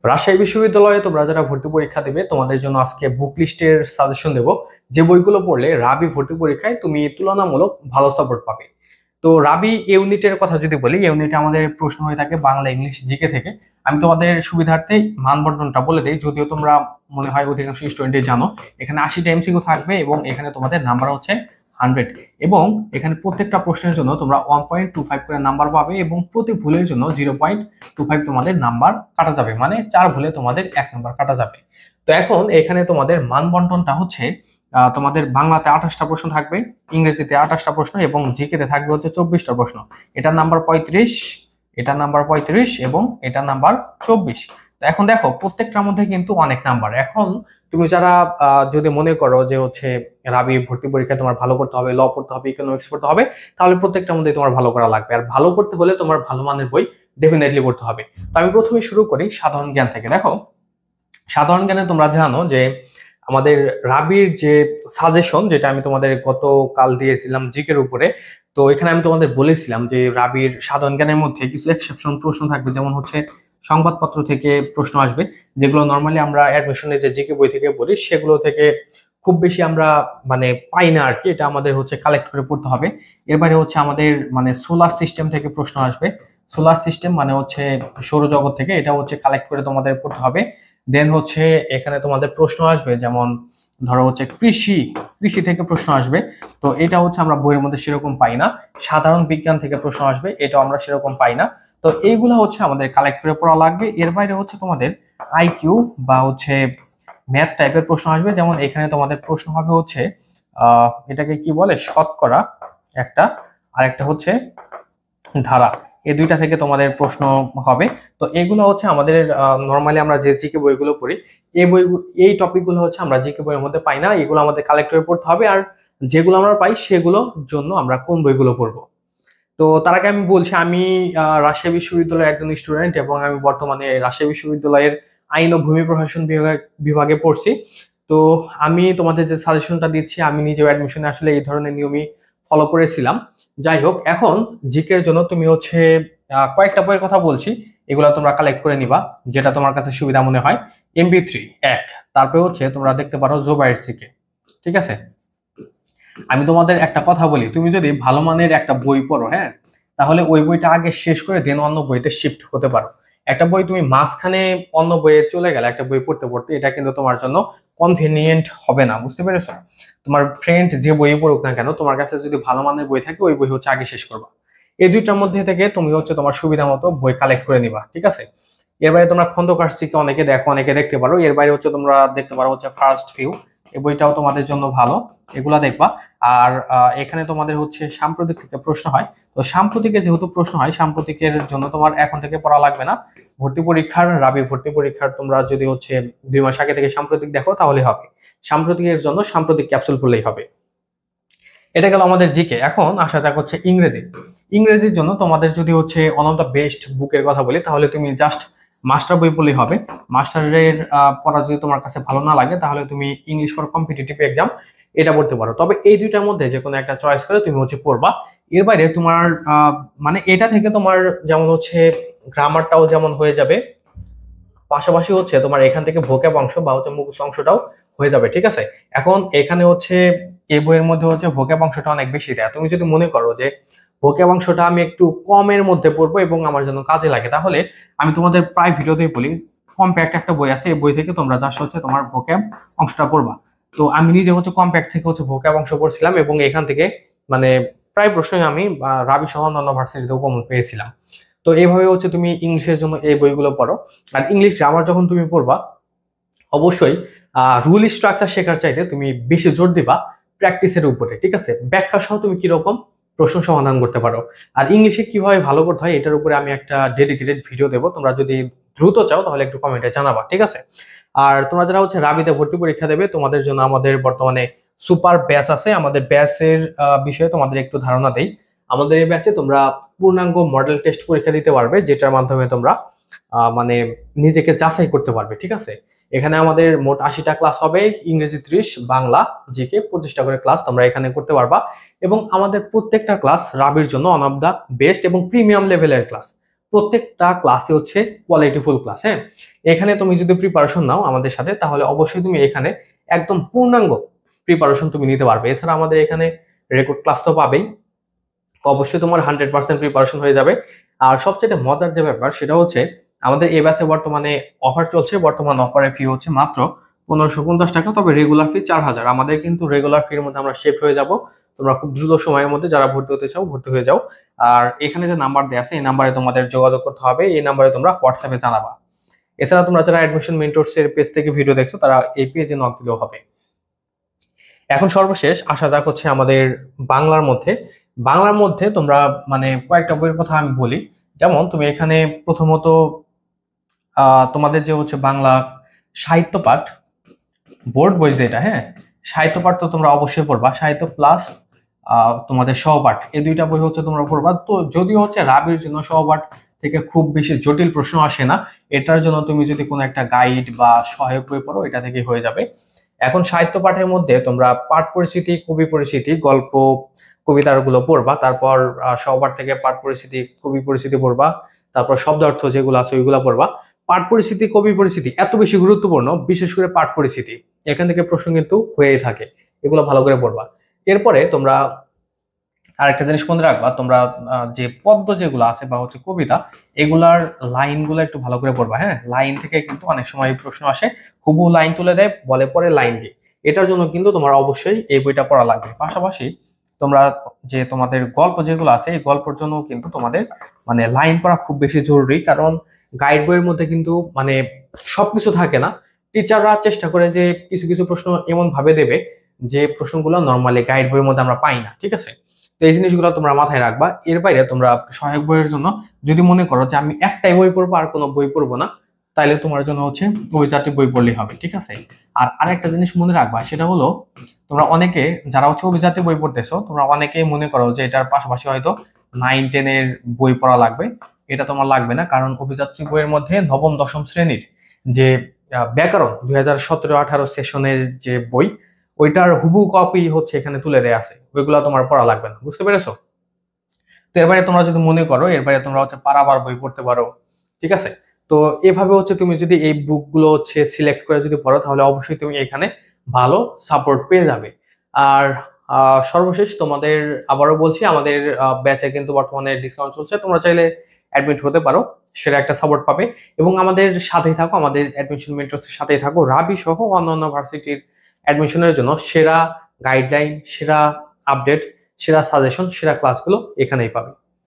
রাজশাহী বিশ্ববিদ্যালয়ে তোমরা যারা ভর্তি পরীক্ষা দেবে তোমাদের জন্য আজকে বুক লিস্টের সাজেশন দেব, যে বইগুলো পড়লে রাবি ভর্তি পরীক্ষায় তুমি তুলনামূলক ভালো সাপোর্ট পাবে। তো রাবি ইউনিটের কথা যদি বলি, ইউনিটে আমাদের প্রশ্ন হয়ে থাকে বাংলা, ইংলিশ, জিকে থেকে। আমি তোমাদের সুবিধার্থে মানবন্টনটা বলে দিই, যদিও তোমরা মনে হয় অধিকাংশ স্টুডেন্টই জানো। এখানে 80টা এমসিকিউ থাকবে এবং এখানে তোমাদের নাম্বার হচ্ছে 100, এবং এখানে প্রত্যেকটা প্রশ্নের জন্য তোমরা 1.25 করে নাম্বার পাবে এবং প্রতি ভুলের জন্য 0.25 তোমাদের নাম্বার কাটা যাবে, মানে 4 ভুলে তোমাদের 1 নাম্বার কাটা যাবে। তো এখন এখানে তোমাদের মান বন্টনটা হচ্ছে তোমাদের বাংলাতে 28টা প্রশ্ন থাকবে, ইংরেজিতে 28টা প্রশ্ন এবং জিকেতে থাকবে হচ্ছে 24টা প্রশ্ন। এটার নাম্বার 35, এটার নাম্বার 35 এবং এটার নাম্বার 24। তো এখন দেখো প্রত্যেকটার মধ্যে কিন্তু অনেক নাম্বার। এখন তুমি যারা যদি মনে করো যে হচ্ছে রাবি ভর্তি পরীক্ষায় তোমার ভালো করতে হবে, ল পড়তে হবে, ইকোনমিক্স পড়তে হবে, তাহলে প্রত্যেকটার মধ্যে তোমার ভালো করা লাগবে। আর ভালো করতে হলে তোমার ভালো মানের বই ডেফিনেটলি পড়তে হবে। তো আমি প্রথমে শুরু করি সাধারণ জ্ঞান থেকে। দেখো সাধারণ জ্ঞানে তোমরা জানো যে আমাদের রাবির যে সাজেশন, যেটা আমি তোমাদের গতকাল দিয়েছিলাম জিকের উপরে, তো এখানে আমি তোমাদের বলেছিলাম যে রাবির সাধারণ জ্ঞানের মধ্যে কিছু এক্সেপশন প্রশ্ন থাকবে, যেমন হচ্ছে সংবাদপত্র থেকে প্রশ্ন আসবে, যেগুলো নর্মালি আমরা অ্যাডমিশনের যে জিকে বই থেকে পড়ি সেগুলো থেকে খুব বেশি আমরা মানে পাই না আর কি। এটা আমাদের হচ্ছে কালেক্ট করে পড়তে হবে। এর বাইরে হচ্ছে আমাদের মানে সোলার সিস্টেম থেকে প্রশ্ন আসবে। সোলার সিস্টেম মানে হচ্ছে সৌরজগৎ থেকে, এটা হচ্ছে কালেক্ট করে তোমাদের পড়তে হবে। দেন হচ্ছে এখানে তোমাদের প্রশ্ন আসবে, যেমন ধরো হচ্ছে কৃষি, কৃষি থেকে প্রশ্ন আসবে। তো এটা হচ্ছে আমরা বইয়ের মধ্যে সেরকম পাই না। সাধারণ বিজ্ঞান থেকে প্রশ্ন আসবে, এটাও আমরা সেরকম পাই না। তো এইগুলো হচ্ছে আমাদের কালেক্ট করে পড়া লাগবে। এর বাইরে হচ্ছে তোমাদের আইকিউ বা হচ্ছে ম্যাথ টাইপের প্রশ্ন আসবে, যেমন এখানে তোমাদের প্রশ্ন হবে হচ্ছে এটাকে কি বলে, শতকরা একটা, আর একটা হচ্ছে ধারা। এই দুইটা থেকে তোমাদের প্রশ্ন হবে। তো এগুলো হচ্ছে আমাদের নর্মালি আমরা যে জিকে বইগুলো পড়ি, এই বই, এই টপিকগুলো হচ্ছে আমরা জিকে বইয়ের মধ্যে পাই না। এগুলো আমাদের কালেক্ট করে পড়তে হবে। আর যেগুলো আমরা পাই সেগুলোর জন্য আমরা কোন বইগুলো পড়বো। তো তার আগে আমি বলছি, আমি রাজশাহী বিশ্ববিদ্যালয়ের একজন স্টুডেন্ট এবং আমি বর্তমানে রাজশাহী বিশ্ববিদ্যালয়ের আইন ও ভূমি প্রশাসন বিভাগে পড়ছি। তো আমি তোমাদের যে সাজেশনটা দিচ্ছি, আমি নিজেও অ্যাডমিশনে আসলে এই ধরনের নিয়মই ফলো করেছিলাম। যাই হোক, এখন জিকের জন্য তুমি হচ্ছে কয়েকটা বইয়ের কথা বলছি, এগুলো তোমরা কালেক্ট করে নিবা যেটা তোমার কাছে সুবিধা মনে হয়। MP3 এক, তারপরে হচ্ছে তোমরা দেখতে পারো জোবাইর জিকে। ঠিক আছে, আমি তোমাদের একটা কথা বলি, তুমি যদি ভালো মানের একটা বই পড়ো, হ্যাঁ, তাহলে ওই বইটা আগে শেষ করে দেন অন্য বইতে শিফট হতে পারো। একটা বই তুমি মাঝখানে অন্য বইয়ে চলে গেলে একটা বই পড়তে পড়তে, এটা কিন্তু তোমার জন্য কনভিনিয়েন্ট হবে না, বুঝতে পেরেছো? তোমার ফ্রেন্ড যে বই পড়ুক না কেন, তোমার কাছে যদি ভালো মানের বই থাকে ওই বই হচ্ছে আগে শেষ করবা। এই দুইটার মধ্যে থেকে তুমি হচ্ছে তোমার সুবিধা মতো বই কালেক্ট করে নিবা, ঠিক আছে? এর বাইরে তোমরা খন্দকার সিকে অনেকে দেখো, অনেকে দেখতে পারো। এর বাইরে হচ্ছে তোমরা দেখতে পারো হচ্ছে ফার্স্ট ভিউ, এই বইটাও তোমাদের জন্য ভালো, এগুলা দেখবা। আর এখানে তোমাদের হচ্ছে সাম্প্রতিক থেকে প্রশ্ন হয়। তো সাম্প্রতিকে যেহেতু প্রশ্ন হয়, সাম্প্রতিকের জন্য তোমার এখন থেকে পড়া লাগবে না। ভর্তি পরীক্ষার, রাবি ভর্তি পরীক্ষার তোমরা যদি হচ্ছে 2 মাস আগে থেকে সাম্প্রতিক দেখো তাহলে হবে। সাম্প্রতিকের জন্য সাম্প্রতিক ক্যাপসুল পড়লেই হবে। এটা গেল আমাদের জিকে। এখন আসা যাক হচ্ছে ইংরেজি। ইংরেজির জন্য তোমাদের যদি হচ্ছে ওয়ান অফ দ্য বেস্ট বুকের কথা বলি, তাহলে তুমি জাস্ট মাস্টার বই পড়লেই হবে। মাস্টারের পড়া যদি তোমার কাছে ভালো না লাগে, তাহলে তুমি ইংলিশ ফর কম্পিটিটিভ এক্সাম এটা পড়তে পারো। তবে এই দুইটার মধ্যে যে কোনো একটা চয়েস করে তুমি হচ্ছে পড়বা। এর বাইরে তোমার মানে এটা থেকে তোমার যেমন হচ্ছে গ্রামারটাও যেমন হয়ে যাবে, পাশাপাশি হচ্ছে তোমার এখান থেকে ভোক্যাব অংশ বা হচ্ছে মুখস্থ অংশটাও হয়ে যাবে, ঠিক আছে? এখন এখানে হচ্ছে এই বইয়ের মধ্যে হচ্ছে ভোক্যাব অংশটা অনেক বেশি দেয়। তুমি যদি মনে করো যে ভোক্যাব অংশটা আমি একটু কমের মধ্যে পড়বো এবং আমার জন্য কাজে লাগে, তাহলে আমি তোমাদের প্রায় ভিডিওতেই বলি, কম্প্যাক্ট একটা বই আছে, এই বই থেকে তোমরা জাস্ট হচ্ছে তোমার ভোক্যাব অংশটা পড়বা। তো আমি নিজে হচ্ছে কম্প্যাক্ট থেকে হচ্ছে ভোক্যাব অংশ পড়ছিলাম এবং এখান থেকে মানে প্রায় প্রশ্নই আমি রাবি সহ অন্যান্য ভার্সিটিতেও কমন পেয়েছিলাম। তো এইভাবে হচ্ছে তুমি ইংলিশের জন্য এই বইগুলো পড়ো। আর ইংলিশ গ্রামার যখন তুমি পড়বা, অবশ্যই রুল স্ট্রাকচার শেখার চাইতে তুমি বেশি জোর দিবা প্র্যাকটিসের উপরে, ঠিক আছে? ব্যাখ্যা সহ তুমি কিরকম প্রশ্ন সমাধান করতে পারো আর ইংলিশে কিভাবে ভালো করতে হয়, এটার উপরে আমি একটা ডেডিকেটেড ভিডিও দেবো। তোমরা যদি দ্রুত চাও তাহলে একটু কমেন্টে জানাবা, ঠিক আছে? আর তোমরা যারা হচ্ছে রাবিতে ভর্তি পরীক্ষা দেবে, তোমাদের জন্য আমাদের বর্তমানে সুপার ব্যাচ আছে। আমাদের ব্যাচের বিষয়ে তোমাদের একটু ধারণা দেই। আমাদের এই ব্যাচে তোমরা পূর্ণাঙ্গ মডেল টেস্ট পরীক্ষা দিতে পারবে, যেটার মাধ্যমে তোমরা মানে নিজেকে যাচাই করতে পারবে, ঠিক আছে? এখানে আমাদের মোট 80টা ক্লাস হবে, ইংরেজি 30, বাংলা জিকে 25টা করে ক্লাস তোমরা এখানে করতে পারবা। এবং আমাদের প্রত্যেকটা ক্লাস রাবির জন্য ওয়ান অফ দা বেস্ট এবং প্রিমিয়াম লেভেলের ক্লাস। প্রত্যেকটা ক্লাসে হচ্ছে কোয়ালিটিফুল ক্লাস। হ্যাঁ, এখানে তুমি যদি প্রিপারেশন নাও আমাদের সাথে তাহলে অবশ্যই তুমি এখানে একদম পূর্ণাঙ্গ প্রিপারেশন তুমি নিতে পারবে। এছাড়া আমাদের এখানে রেকর্ড ক্লাস তো পাবেই, অবশ্যই তোমার 100% প্রিপারেশন হয়ে যাবে। আর সবচেয়ে মজার যে ব্যাপার সেটা হচ্ছে আমাদের এই ব্যাচে বর্তমানে অফার চলছে। বর্তমান অফারের ফি হচ্ছে মাত্র 1550 টাকা, তবে রেগুলার ফি 4000। আমাদের কিন্তু রেগুলার ফির মধ্যে আমরা শিফট হয়ে যাব। তোমরা খুব দ্রুত সময়ের মধ্যে যারা ভর্তি হতে চাও ভর্তি হয়ে যাও। আর এখানে যে নাম্বার দেওয়া আছে এই নাম্বারে তোমাদের যোগাযোগ করতে হবে, এই নাম্বারে তোমরা হোয়াটসঅ্যাপে জানাবা। এছাড়া তোমরা যারা অ্যাডমিশন মেন্টরস এর পেজ থেকে ভিডিও দেখছো তারা এই পেজে নক দিলেও হবে। এখন সর্বশেষ আসা যাক হচ্ছে আমাদের বাংলার মধ্যে। বাংলার মধ্যে তোমরা মানে কয়েকটা বইয়ের কথা আমি বলি। যেমন তুমি এখানে প্রথমত তোমাদের যে হচ্ছে বাংলা সাহিত্য পাঠ বোর্ড বই যেটা, হ্যাঁ, সাহিত্য পাঠ তো তোমরা অবশ্যই পড়বা। সাহিত্য প্লাস তোমাদের সহপাঠ, এই দুইটা বই হচ্ছে তোমরা পড়বা। তো যদিও হচ্ছে রাবির জন্য সহপাঠ থেকে খুব বেশি জটিল প্রশ্ন আসে না, এটার জন্য তুমি যদি কোনো একটা গাইড বা সহায়ক বই পড়ো এটা থেকে হয়ে যাবে। এখন সাহিত্য পাঠের মধ্যে তোমরা পাঠ পরিচিতি, কবি পরিচিতি, গল্প কবিতার গুলো পড়বা। তারপর সহপাঠ থেকে পাঠ পরিচিতি, কবি পরিচিতি পড়বা। তারপর শব্দার্থ যেগুলো আছে ওইগুলো পড়বা। পাঠ পরিচিতি, কবি পরিচিতি এত বেশি গুরুত্বপূর্ণ, বিশেষ করে পাঠ পরিচিতি, এখান থেকে প্রশ্ন কিন্তু হয়েই থাকে, এগুলো ভালো করে পড়বা। এরপরে তোমরা আরেকটা জিনিস মনে রাখবা, তোমরা যে পদ্য যেগুলো আছে বা হচ্ছে কবিতা, এগুলার লাইনগুলো একটু ভালো করে পড়বা। হ্যাঁ, লাইন থেকে কিন্তু অনেক সময় প্রশ্ন আসে, হুবহু লাইন তুলে দেয়, বলে পরে লাইন দিয়ে। এটার জন্য কিন্তু তোমার অবশ্যই এই বইটা পড়া লাগবে। পাশাপাশি তোমরা যে তোমাদের গল্প যেগুলো আছে এই গল্পের জন্য কিন্তু তোমাদের মানে লাইন পড়া খুব বেশি জরুরি, কারণ গাইড বইয়ের মধ্যে কিন্তু মানে সবকিছু থাকে না। টিচাররা চেষ্টা করে যে কিছু কিছু প্রশ্ন এমন ভাবে দেবে যে প্রশ্নগুলো নর্মালি গাইড বইয়ের মধ্যে আমরা পাই না। ঠিক আছে, তো এই জিনিসগুলো তোমরা মাথায় রাখবা। এর বাইরে তোমরা সহায়ক বইয়ের জন্য যদি মনে করো যে আমি একটাই বই পড়বো আর কোনো বই পড়বো না, তাহলে তোমার জন্য হচ্ছে ওই 4টি বই পড়লেই হবে। ঠিক আছে, আর আরেকটা জিনিস মনে রাখবা সেটা হলো তোমরা অনেকে যারা হচ্ছে অভিজাতি বই পড়তেছো তোমরা অনেকেই মনে করো যে এটার পাশাপাশি হয়তো 9-10 এর বই পড়া লাগবে। এটা তোমার লাগবে না, কারণ অভিযাত্রী বইয়ের মধ্যে নবম দশম শ্রেণীর যে ব্যাকরণ 2017-18 সেশনের যে বই, ওইটার হুবহু কপি হচ্ছে এখানে তুলে দেয়া আছে, ওইগুলো তোমার পড়া লাগবে না। বুঝতে পেরেছো? তো এরপরে তোমরা যদি মনে করো এরপরে তোমরা হচ্ছে পারাবার বই পড়তে পারো। ঠিক আছে, তো এভাবে হচ্ছে তুমি যদি এই বুকগুলো হচ্ছে সিলেক্ট করে যদি পড়ো তাহলে অবশ্যই তুমি এখানে ভালো সাপোর্ট পেয়ে যাবে। আর সর্বশেষ তোমাদের আবারও বলছি, আমাদের ব্যাচে কিন্তু বর্তমানে ডিসকাউন্ট চলছে, তোমরা চাইলে অ্যাডমিট হতে পারো, সেটা একটা সাপোর্ট পাবে। এবং আমাদের সাথেই থাকো, আমাদের অ্যাডমিশন মেন্টরসের সাথেই থাকো। রাবি সহ অন্যান্য ভার্সিটির অ্যাডমিশনের জন্য সেরা গাইডলাইন, সেরা আপডেট, সেরা সাজেশন, সেরা ক্লাসগুলো এখানেই পাবে।